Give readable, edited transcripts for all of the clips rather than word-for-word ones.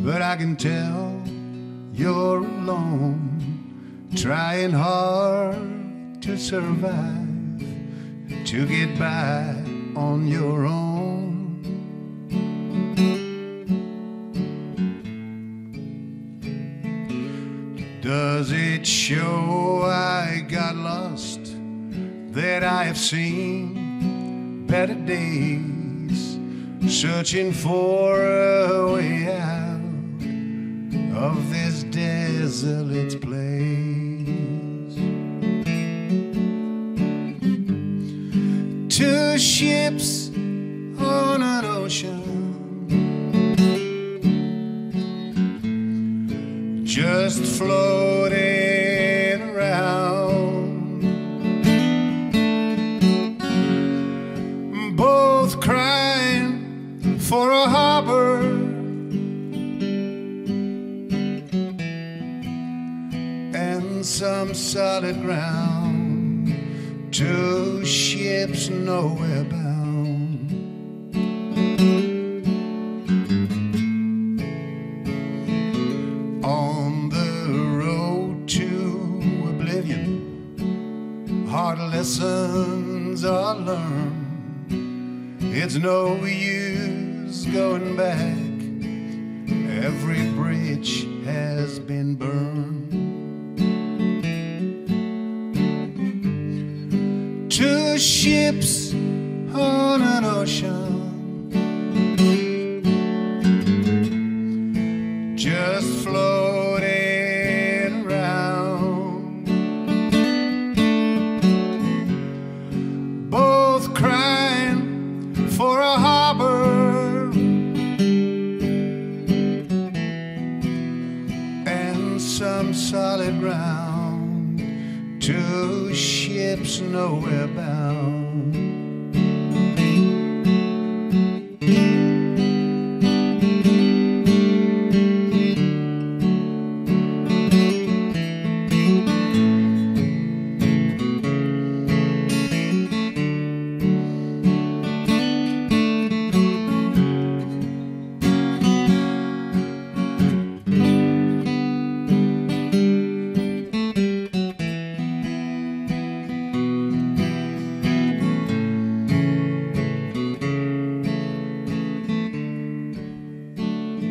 but I can tell you're alone, trying hard to survive, to get by on your own. Does it show I got lost, that I have seen better days, searching for a way out of this desolate place? Two ships on an ocean, just floating around, both crying for a harbor, and some solid ground. Two ships nowhere bound. On the road to oblivion, hard lessons are learned. It's no use going back, every bridge has been burned. Two ships on an ocean, just floating around, both crying for a harbor, and some solid ground. Two ships nowhere bound.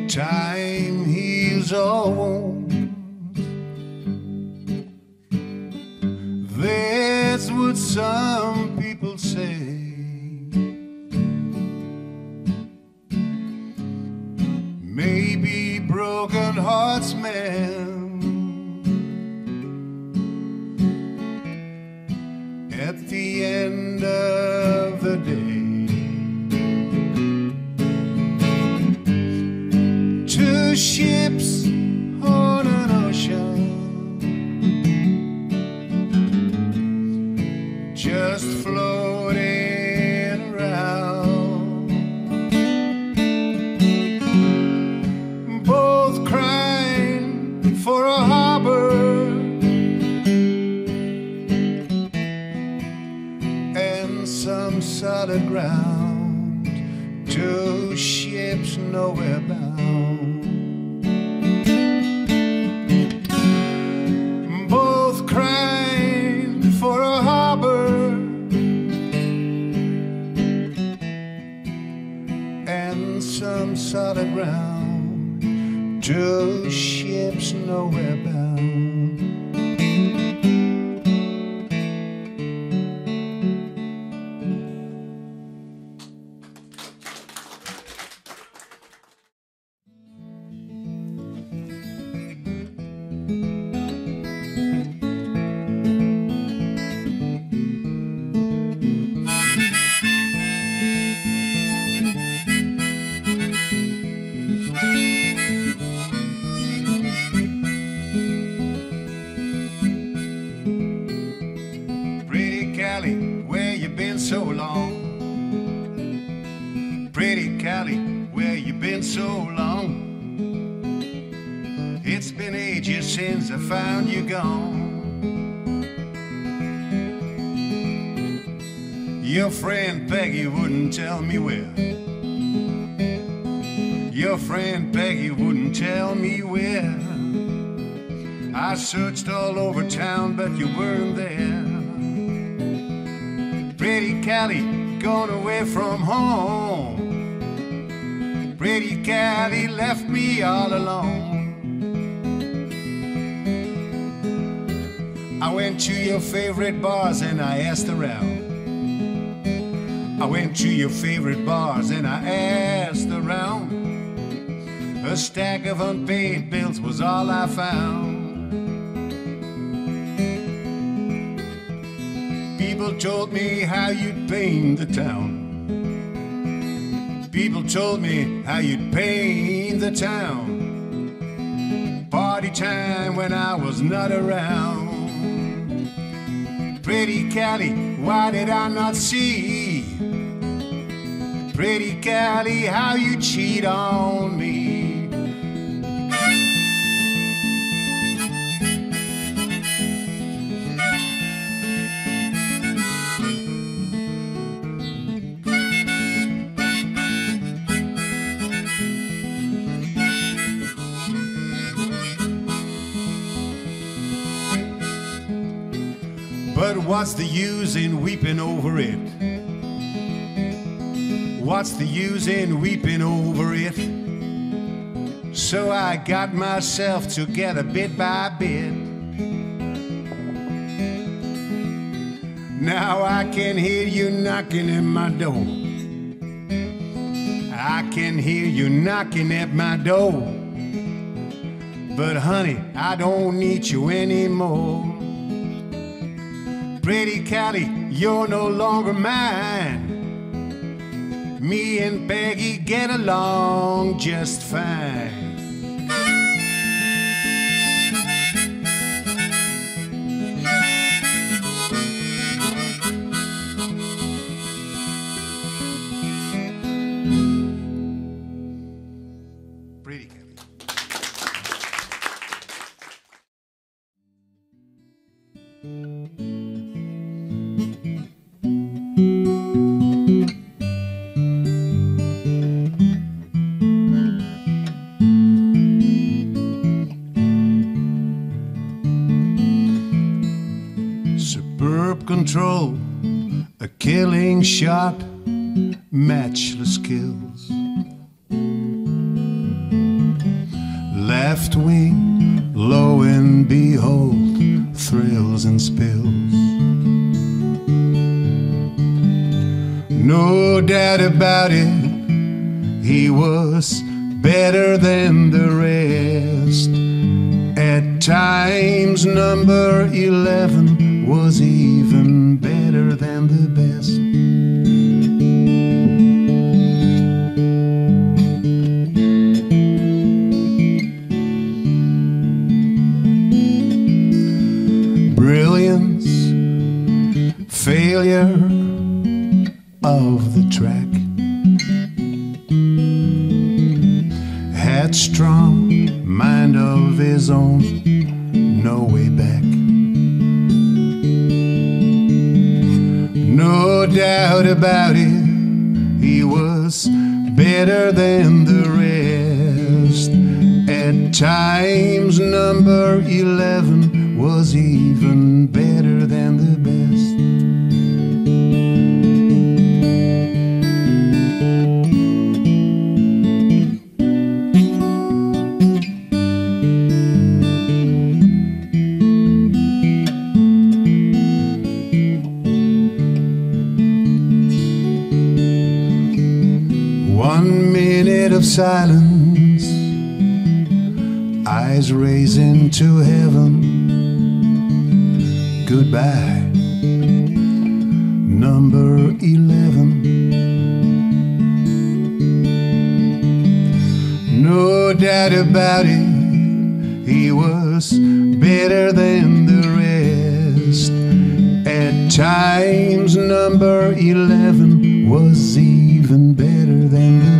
Time heals all wounds, that's what some people say. Maybe broken hearts mend at the end of the day. Two ships on an ocean, just floating around, both crying for a harbor, and some solid ground. Two ships nowhere bound. For a harbor, and some solid ground. Two ships nowhere bound. Where you been so long? Pretty Cali, where you been so long? It's been ages since I found you gone. Your friend Peggy wouldn't tell me where. Your friend Peggy wouldn't tell me where. I searched all over town, but you weren't there. Pretty Callie, gone away from home. Pretty Callie left me all alone. I went to your favorite bars and I asked around. I went to your favorite bars and I asked around. A stack of unpaid bills was all I found. People told me how you'd paint the town. People told me how you'd paint the town. Party time when I was not around. Pretty Callie, why did I not see? Pretty Callie, how you cheat on me. But what's the use in weeping over it? What's the use in weeping over it? So I got myself together bit by bit. Now I can hear you knocking at my door. I can hear you knocking at my door. But honey, I don't need you anymore. Pretty Callie, you're no longer mine. Me and Peggy get along just fine. Pretty Callie. Superb control, a killing shot, matchless skills. Left wing, lo and behold, thrills and spills. No doubt about it, he was better than the rest. At times, number 11 was even better than the best. Brilliance, failure of the track. Headstrong, mind of his own, no way back. No doubt about it, he was better than the rest. At times, number 11 was even better than the best. One minute of silence, eyes raising to heaven. Goodbye, number 11. No doubt about it, he was better than the rest. At times, number 11 was even better than the